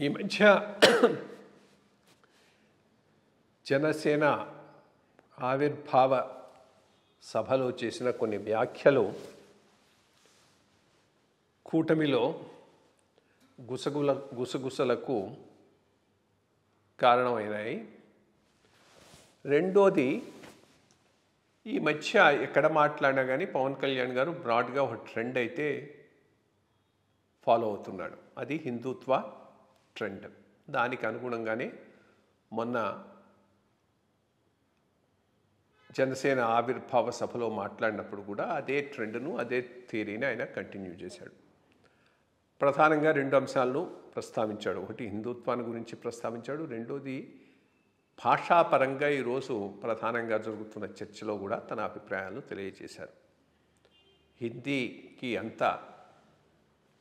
ఈ మధ్య జనసేన ఆవిర్భావ సభలో చేసిన కొన్ని వ్యాఖ్యలు కూటమిలో గుసగుసలకు కారణమైనాయి. రెండోది, ఈ మధ్య ఎక్కడ మాట్లాడినా కానీ పవన్ కళ్యాణ్ గారు బ్రాడ్గా ఒక ట్రెండ్ అయితే ఫాలో అవుతున్నాడు. అది హిందుత్వ ట్రెండ్. దానికి అనుగుణంగానే మొన్న జనసేన ఆవిర్భావ సభలో మాట్లాడినప్పుడు కూడా అదే ట్రెండ్ను, అదే థియరీని ఆయన కంటిన్యూ చేశాడు. ప్రధానంగా రెండు అంశాలను ప్రస్తావించాడు. ఒకటి హిందుత్వాన్ని గురించి ప్రస్తావించాడు. రెండోది, భాషాపరంగా ఈరోజు ప్రధానంగా జరుగుతున్న చర్చలో కూడా తన అభిప్రాయాలను తెలియజేశారు. హిందీకి అంత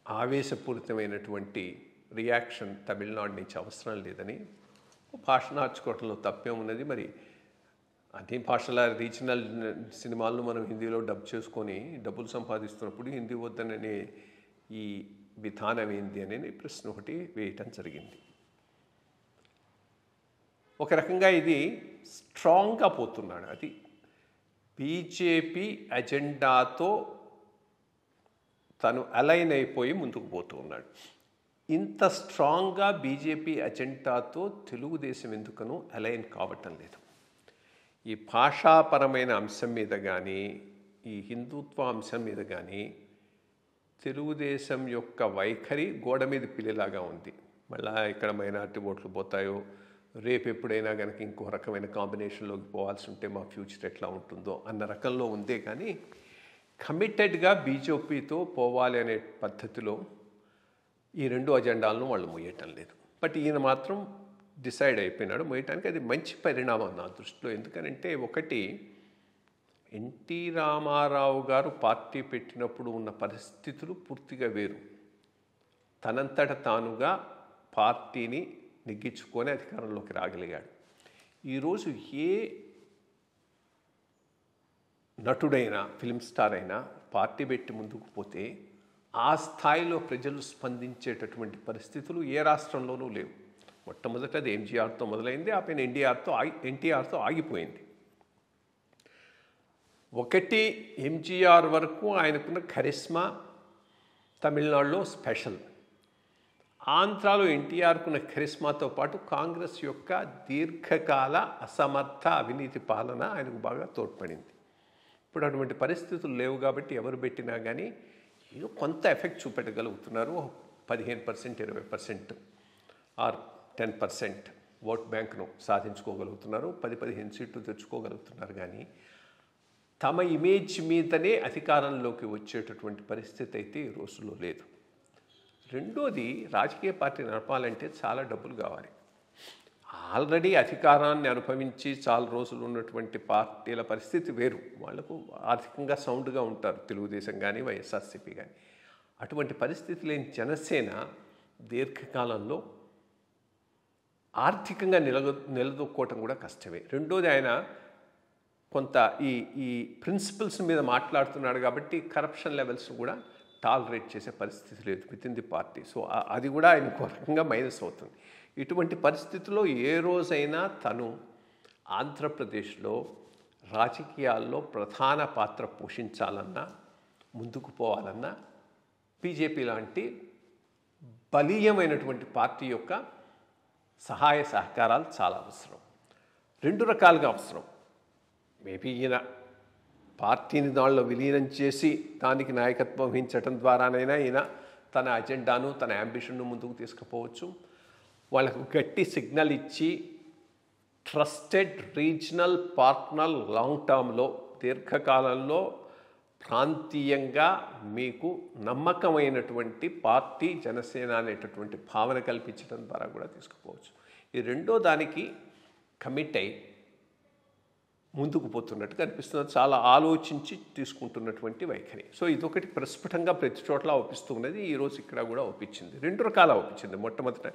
ఆవేశపూరితమైనటువంటి రియాక్షన్ తమిళనాడు నుంచి అవసరం లేదని, భాష నార్చుకోవటంలో తప్పే ఉన్నది. మరి అన్ని భాషల రీజనల్ సినిమాలను మనం హిందీలో డబ్ చేసుకొని డబ్బులు సంపాదిస్తున్నప్పుడు హిందీ వద్దననే ఈ విధానం ఏంది అనే ప్రశ్న ఒకటి వేయటం జరిగింది. ఒక రకంగా ఇది స్ట్రాంగ్గా పోతున్నాడు. అది బీజేపీ అజెండాతో తను అలైన్ అయిపోయి ముందుకు పోతూ ఉన్నాడు. ఇంత స్ట్రాంగ్గా బీజేపీ అజెండాతో తెలుగుదేశం ఎందుకనో అలైన్ కావటం లేదు. ఈ భాషాపరమైన అంశం మీద కానీ, ఈ హిందుత్వ అంశం మీద కానీ తెలుగుదేశం యొక్క వైఖరి గోడ మీద పిల్లిలాగా ఉంది. మళ్ళా ఇక్కడ మైనారిటీ ఓట్లు పోతాయో, రేపు ఎప్పుడైనా కనుక ఇంకో రకమైన కాంబినేషన్లోకి పోవాల్సి ఉంటే మా ఫ్యూచర్ ఎట్లా ఉంటుందో అన్న రకంలో ఉందే కానీ కమిటెడ్గా బీజేపీతో పోవాలి అనే పద్ధతిలో ఈ రెండు అజెండాలను వాళ్ళు మొయ్యటం లేదు. బట్ ఈయన మాత్రం డిసైడ్ అయిపోయినాడు మొయ్యటానికి. అది మంచి పరిణామం నా దృష్టిలో. ఎందుకనంటే, ఒకటి, ఎన్టీ రామారావు గారు పార్టీ పెట్టినప్పుడు ఉన్న పరిస్థితులు పూర్తిగా వేరు. తనంతట తానుగా పార్టీని నెగ్గించుకొని అధికారంలోకి రాగలిగాడు. ఈరోజు ఏ నటుడైనా, ఫిల్మ్ స్టార్ అయినా పార్టీ పెట్టి ముందుకు పోతే ఆ స్థాయిలో ప్రజలు స్పందించేటటువంటి పరిస్థితులు ఏ రాష్ట్రంలోనూ లేవు. మొట్టమొదట అది ఎంజీఆర్తో మొదలైంది, ఆ పైన ఎన్టీఆర్తో ఆగిపోయింది. ఒకటి, ఎంజీఆర్ వరకు ఆయనకున్న కరిస్మా తమిళనాడులో స్పెషల్. ఆంధ్రాలో ఎన్టీఆర్కున్న కరిస్మాతో పాటు కాంగ్రెస్ యొక్క దీర్ఘకాల అసమర్థ అవినీతి పాలన ఆయనకు బాగా తోడ్పడింది. ఇప్పుడు అటువంటి పరిస్థితులు లేవు కాబట్టి ఎవరు పెట్టినా కానీ ఏదో కొంత ఎఫెక్ట్ చూపెట్టగలుగుతున్నారు. 15%, 20% ఆర్ 10% ఓట్ బ్యాంక్ను సాధించుకోగలుగుతున్నారు. 10-15 సీట్లు తెచ్చుకోగలుగుతున్నారు. కానీ తమ ఇమేజ్ మీదనే అధికారంలోకి వచ్చేటటువంటి పరిస్థితి అయితే ఈ రోజుల్లో లేదు. రెండోది, రాజకీయ పార్టీ నడపాలంటే చాలా డబ్బులు కావాలి. ఆల్రెడీ అధికారాన్ని అనుభవించి చాలా రోజులు ఉన్నటువంటి పార్టీల పరిస్థితి వేరు. వాళ్లకు ఆర్థికంగా సౌండ్గా ఉంటారు, తెలుగుదేశం కానీ వైఎస్ఆర్సీపీ కానీ. అటువంటి పరిస్థితి లేని జనసేన దీర్ఘకాలంలో ఆర్థికంగా నిలదొక్కోవటం కూడా కష్టమే. రెండోది, ఆయన కొంత ఈ ప్రిన్సిపల్స్ మీద మాట్లాడుతున్నాడు కాబట్టి కరప్షన్ లెవెల్స్ కూడా టాలరేట్ చేసే పరిస్థితి లేదు with in the party. So అది కూడా ఆయనకు రకంగా మైనస్ అవుతుంది. ఇటువంటి పరిస్థితుల్లో ఏ రోజైనా తను ఆంధ్రప్రదేశ్లో రాజకీయాల్లో ప్రధాన పాత్ర పోషించాలన్నా, ముందుకు పోవాలన్నా బీజేపీ లాంటి బలీయమైనటువంటి పార్టీ యొక్క సహాయ సహకారాలు చాలా అవసరం. రెండు రకాలుగా అవసరం. మేబీ ఈయన పార్టీని దానిలో విలీనం చేసి దానికి నాయకత్వం వహించడం ద్వారానైనా ఈయన తన అజెండాను, తన యాంబిషన్ను ముందుకు తీసుకుపోవచ్చు. వాళ్ళకు గట్టి సిగ్నల్ ఇచ్చి ట్రస్టెడ్ రీజనల్ పార్ట్నర్ లాంగ్ టర్మ్లో, దీర్ఘకాలంలో ప్రాంతీయంగా మీకు నమ్మకమైనటువంటి పార్టీ జనసేన అనేటటువంటి భావన కల్పించడం ద్వారా కూడా తీసుకుపోవచ్చు. ఈ రెండో దానికి కమిట్ అయి ముందుకు పోతున్నట్టు కనిపిస్తున్నది. చాలా ఆలోచించి తీసుకుంటున్నటువంటి వైఖరి. సో ఇదొకటి ప్రస్ఫుటంగా ప్రతి చోట్ల ఒప్పిస్తూ ఉన్నది. ఈరోజు ఇక్కడ కూడా ఒప్పించింది. రెండు రకాల ఒప్పించింది. మొట్టమొదట,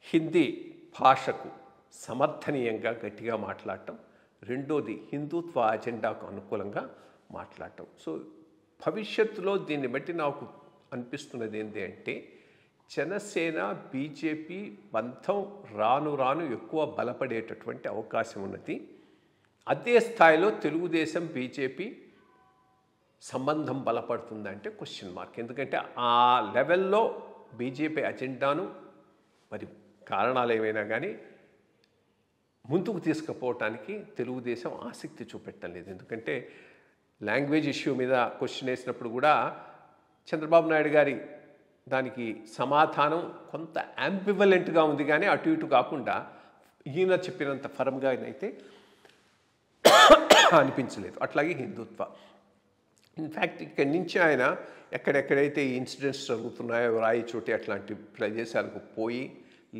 హిందీ భాషకు సమర్థనీయంగా గట్టిగా మాట్లాడటం. రెండోది, హిందుత్వ అజెండాకు అనుకూలంగా మాట్లాడటం. సో భవిష్యత్తులో దీన్ని బట్టి నాకు అనిపిస్తున్నది ఏంటి అంటే, జనసేన బీజేపీ బంధం రాను రాను ఎక్కువ బలపడేటటువంటి అవకాశం ఉన్నది. అదే స్థాయిలో తెలుగుదేశం బీజేపీ సంబంధం బలపడుతుందంటే క్వశ్చన్ మార్క్. ఎందుకంటే ఆ లెవెల్లో బీజేపీ అజెండాను మరి కారణాలు ఏమైనా కానీ ముందుకు తీసుకుపోవటానికి తెలుగుదేశం ఆసక్తి చూపెట్టడం లేదు. ఎందుకంటే లాంగ్వేజ్ ఇష్యూ మీద క్వశ్చన్ వేసినప్పుడు కూడా చంద్రబాబు నాయుడు గారి దానికి సమాధానం కొంత యాంబివలెంట్గా ఉంది, కానీ అటు ఇటు కాకుండా ఈయన చెప్పినంత ఫర్మ్గా అయితే అనిపించలేదు. అట్లాగే హిందుత్వ, ఇన్ఫ్యాక్ట్ ఇక్కడి నుంచి ఆయన ఎక్కడెక్కడైతే ఈ ఇన్సిడెంట్స్ జరుగుతున్నాయో రాయచోటి అట్లాంటి ప్రదేశాలకు పోయి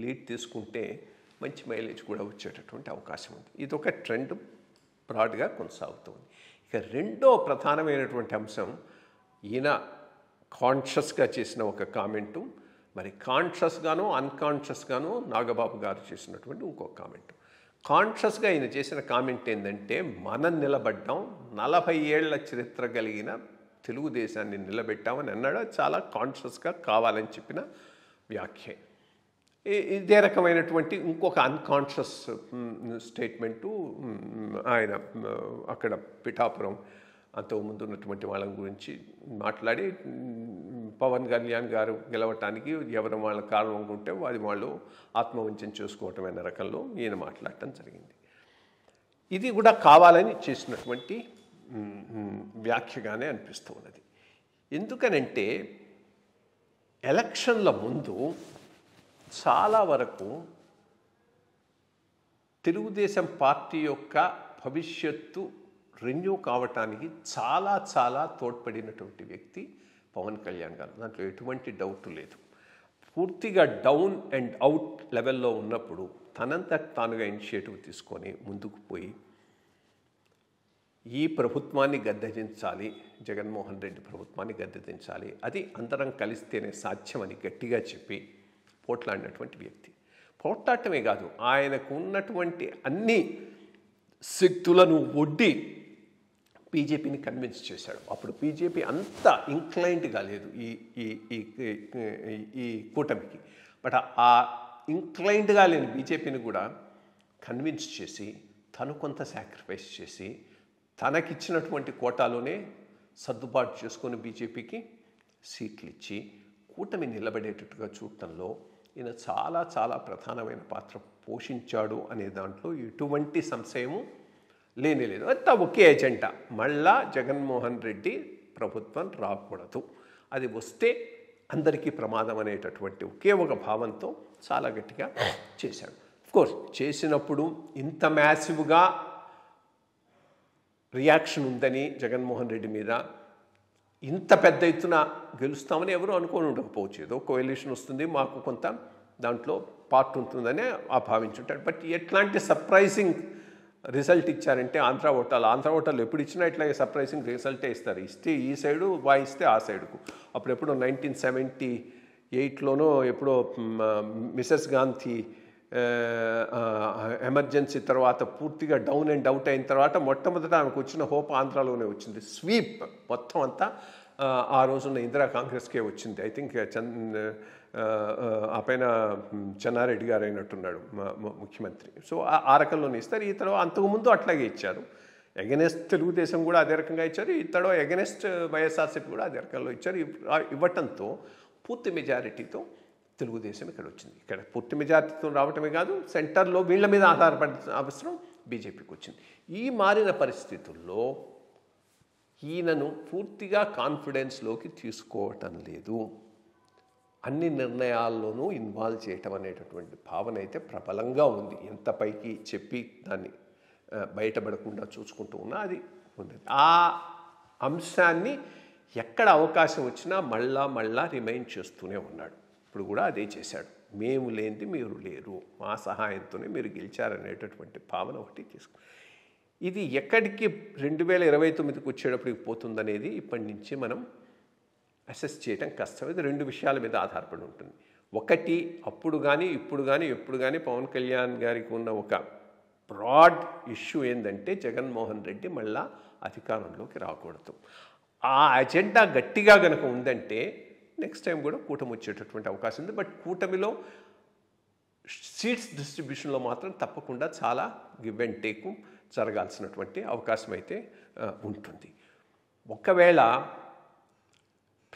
లీడ్ తీసుకుంటే మంచి మైలేజ్ కూడా వచ్చేటటువంటి అవకాశం ఉంది. ఇది ఒక ట్రెండ్ బ్రాడ్గా కొనసాగుతుంది. ఇక రెండో ప్రధానమైనటువంటి అంశం ఈయన కాన్షియస్గా చేసిన ఒక కామెంటు, మరి కాన్షియస్గానో అన్కాన్షియస్గానో నాగబాబు గారు చేసినటువంటి ఇంకో కామెంటు. కాన్షియస్గా ఈయన చేసిన కామెంట్ ఏంటంటే, మనం నిలబడ్డాం, 40 ఏళ్ల చరిత్ర కలిగిన తెలుగుదేశాన్ని నిలబెట్టామని అన్నాడు. చాలా కాన్షియస్గా కావాలని చెప్పిన వ్యాఖ్య. ఇదే రకమైనటువంటి ఇంకొక అన్కాన్షియస్ స్టేట్మెంటు ఆయన అక్కడ పిఠాపురం అంతకుముందు ఉన్నటువంటి వాళ్ళ గురించి మాట్లాడి, పవన్ కళ్యాణ్ గారు గెలవటానికి ఎవరు వాళ్ళ కారణం ఉంటే వాళ్ళు ఆత్మవంచన చేసుకోవటం అనే రకంలో ఈయన మాట్లాడటం జరిగింది. ఇది కూడా కావాలని చేసినటువంటి వ్యాఖ్యగానే అనిపిస్తూ ఉన్నది. ఎందుకనంటే ఎలక్షన్ల ముందు చాలా వరకు తెలుగుదేశం పార్టీ యొక్క భవిష్యత్తు రెన్యూ కావటానికి చాలా చాలా తోడ్పడినటువంటి వ్యక్తి పవన్ కళ్యాణ్ గారు. దాంట్లో ఎటువంటి డౌట్ లేదు. పూర్తిగా డౌన్ అండ్ అవుట్ లెవెల్లో ఉన్నప్పుడు తనంత తానుగా ఇనిషియేటివ్ తీసుకొని ముందుకు పోయి ఈ ప్రభుత్వాన్ని గద్దెదించాలి, జగన్మోహన్ రెడ్డి ప్రభుత్వాన్ని గద్దెదించాలి, అది అందరం కలిస్తేనే సాధ్యమని గట్టిగా చెప్పి పోట్లాడినటువంటి వ్యక్తి. పోట్లాడటమే కాదు, ఆయనకు ఉన్నటువంటి అన్ని శక్తులను ఒడ్డి బీజేపీని కన్విన్స్ చేశాడు. అప్పుడు బీజేపీ అంత ఇంక్లైన్డ్గా లేదు ఈ కూటమికి. బట్ ఆ ఇంక్లైన్డ్గా లేని బీజేపీని కూడా కన్విన్స్ చేసి తను కొంత సాక్రిఫైస్ చేసి తనకిచ్చినటువంటి కోటాలోనే సర్దుబాటు చేసుకొని బీజేపీకి సీట్లు ఇచ్చి కూటమి నిలబడేటట్టుగా చూడటంలో ఈయన చాలా చాలా ప్రధానమైన పాత్ర పోషించాడు అనే దాంట్లో ఎటువంటి సంశయము లేనేలేదు. అంతా ఒకే ఎజెండా, మళ్ళా జగన్మోహన్ రెడ్డి ప్రభుత్వం రాకూడదు, అది వస్తే అందరికీ ప్రమాదం అనేటటువంటి ఒకే ఒక భావంతో చాలా గట్టిగా చేశాడు. అఫ్కోర్స్ చేసినప్పుడు ఇంత మ్యాసివ్గా రియాక్షన్ ఉందని జగన్మోహన్ రెడ్డి మీద, ఇంత పెద్ద ఎత్తున గెలుస్తామని ఎవరు అనుకోని ఉండకపోవచ్చు. ఏదో కోalition వస్తుంది, మాకు కొంత దాంట్లో పార్ట్ ఉంటుందని భావించుంటాడు. బట్ ఎట్లాంటి సర్ప్రైజింగ్ రిజల్ట్ ఇచ్చారంటే ఆంధ్ర ఓటాలు ఎప్పుడు ఇచ్చినా ఇట్లాగే సర్ప్రైజింగ్ రిజల్టే ఇస్తారు. ఇస్తే ఈ సైడు, వాయిస్తే ఆ సైడుకు. అప్పుడెప్పుడో 1978లోనో ఎప్పుడో మిసెస్ గాంధీ ఎమర్జెన్సీ తర్వాత పూర్తిగా డౌన్ అండ్ అవుట్ అయిన తర్వాత మొట్టమొదట ఆమెకు వచ్చిన హోప్ ఆంధ్రాలోనే వచ్చింది. స్వీప్ మొత్తం అంతా ఆ రోజున్న ఇందిరా కాంగ్రెస్కే వచ్చింది. ఐ థింక్ ఆ పైన చెన్నారెడ్డి గారు అయినట్టున్నాడు ముఖ్యమంత్రి. సో ఆ రకంలోనే ఇస్తారు. ఇతడు అంతకుముందు అట్లాగే ఇచ్చారు. ఎగనెస్ట్ తెలుగుదేశం కూడా అదే రకంగా ఇచ్చారు. ఇతడు ఎగనెస్ట్ వైఎస్ఆర్సీపీ కూడా అదే రకంలో ఇచ్చారు. ఇవ్వటంతో పూర్తి మెజారిటీతో తెలుగుదేశం ఇక్కడ వచ్చింది. ఇక్కడ పూర్తి మెజారిటీతో రావటమే కాదు, సెంటర్లో వీళ్ళ మీద ఆధారపడే అవసరం బీజేపీకి వచ్చింది. ఈ మారిన పరిస్థితుల్లో ఈయనను పూర్తిగా కాన్ఫిడెన్స్లోకి తీసుకోవటం లేదు, అన్ని నిర్ణయాల్లోనూ ఇన్వాల్వ్ చేయటం అనేటటువంటి భావన అయితే ప్రబలంగా ఉంది. ఎంత పైకి చెప్పి దాన్ని బయటపడకుండా చూసుకుంటూ ఉన్నా అది ఉంది. ఆ అంశాన్ని ఎక్కడ అవకాశం వచ్చినా మళ్ళా రిమైండ్ చేస్తూనే ఉన్నాడు. ఇప్పుడు కూడా అదే చేశాడు. మేము లేనిది మీరు లేరు, మా సహాయంతోనే మీరు గెలిచారనేటటువంటి భావన ఒకటి తీసుకు. ఇది ఎక్కడికి 2029కి వచ్చేటప్పటికి పోతుందనేది ఇప్పటి నుంచి మనం అసెస్ చేయడం కష్టం. ఇది 2 విషయాల మీద ఆధారపడి ఉంటుంది. ఒకటి, అప్పుడు కానీ ఇప్పుడు కానీ ఎప్పుడు కానీ పవన్ కళ్యాణ్ గారికి ఉన్న ఒక బ్రాడ్ ఇష్యూ ఏంటంటే జగన్మోహన్ రెడ్డి మళ్ళా అధికారంలోకి రాకూడదు. ఆ అజెండా గట్టిగా కనుక ఉందంటే నెక్స్ట్ టైం కూడా కూటమి వచ్చేటటువంటి అవకాశం ఉంది. బట్ కూటమిలో సీట్స్ డిస్ట్రిబ్యూషన్లో మాత్రం తప్పకుండా చాలా గివ్ అండ్ టేక్ జరగాల్సినటువంటి అవకాశం అయితే ఉంటుంది. ఒకవేళ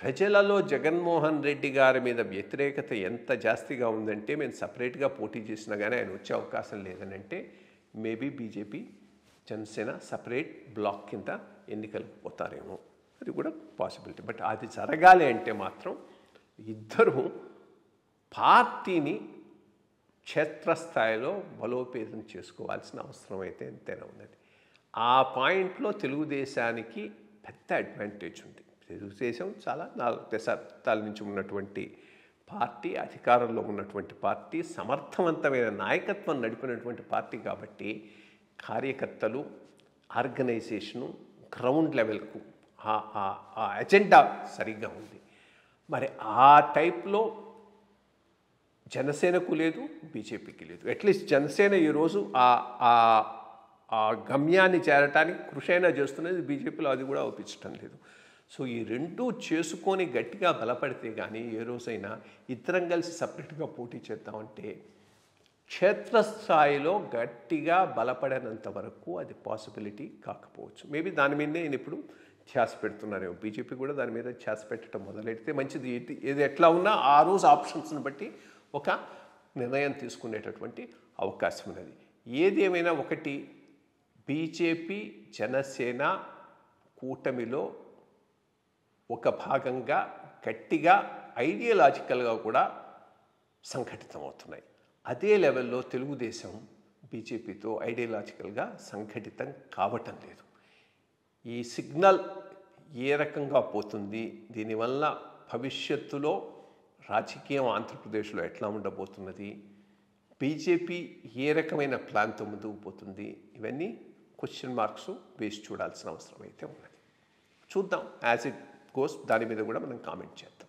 ప్రజలలో జగన్మోహన్ రెడ్డి గారి మీద వ్యతిరేకత ఎంత జాస్తిగా ఉందంటే మేము సపరేట్గా పోటీ చేసినా కానీ ఆయన వచ్చే అవకాశం లేదని అంటే maybe BJP Janasena separate block కింద ఎన్నికలకు పోతారేమో, అది కూడా పాసిబిలిటీ. బట్ అది జరగాలి అంటే మాత్రం ఇద్దరు పార్టీని క్షేత్రస్థాయిలో బలోపేతం చేసుకోవాల్సిన అవసరం అయితే ఎంతైనా ఉన్నది. ఆ పాయింట్లో తెలుగుదేశానికి పెద్ద అడ్వాంటేజ్ ఉంది. తెలుగుదేశం చాలా 4 దశాబ్దాల నుంచి ఉన్నటువంటి పార్టీ, అధికారంలో ఉన్నటువంటి పార్టీ, సమర్థవంతమైన నాయకత్వం నడిపినటువంటి పార్టీ కాబట్టి కార్యకర్తలు, ఆర్గనైజేషను, గ్రౌండ్ లెవెల్కు ఆ ఎజెండా సరిగ్గా ఉంది. మరి ఆ టైప్లో జనసేనకు లేదు, బీజేపీకి లేదు. అట్లీస్ట్ జనసేన ఈరోజు ఆ గమ్యాన్ని చేరటానికి కృషి అయినా చేస్తున్నది, బీజేపీలో అది కూడా ఒప్పించడం లేదు. సో ఈ రెండూ చేసుకొని గట్టిగా బలపడితే కానీ ఏ రోజైనా ఇద్దరం కలిసి సపరేట్గా పోటీ చేద్దామంటే క్షేత్రస్థాయిలో గట్టిగా బలపడినంత వరకు అది పాసిబిలిటీ కాకపోవచ్చు. మేబీ దాని మీదనే నేను ఇప్పుడు ధ్యాస పెడుతున్నారేమో. బీజేపీ కూడా దాని మీద ధ్యాస పెట్టడం మొదలెడితే మంచిది. ఏది ఎట్లా ఉన్నా ఆ రోజు ఆప్షన్స్ని బట్టి ఒక నిర్ణయం తీసుకునేటటువంటి అవకాశం ఉన్నది. ఏదేమైనా ఒకటి, బీజేపీ జనసేన కూటమిలో ఒక భాగంగా గట్టిగా ఐడియాలజికల్గా కూడా సంఘటితమవుతున్నాయి. అదే లెవెల్లో తెలుగుదేశం బీజేపీతో ఐడియాలజికల్గా సంఘటితం కావటం లేదు. ఈ సిగ్నల్ ఏ రకంగా పోతుంది, దీనివల్ల భవిష్యత్తులో రాజకీయం ఆంధ్రప్రదేశ్లో ఎట్లా ఉండబోతున్నది, బీజేపీ ఏ రకమైన ప్లాన్తో ముందుకు పోతుంది, ఇవన్నీ క్వశ్చన్ మార్క్స్ వేసి చూడాల్సిన అవసరం అయితే ఉన్నది. చూద్దాం యాజ్ ఇట్ గోస్, దాని మీద కూడా మనం కామెంట్ చేద్దాం.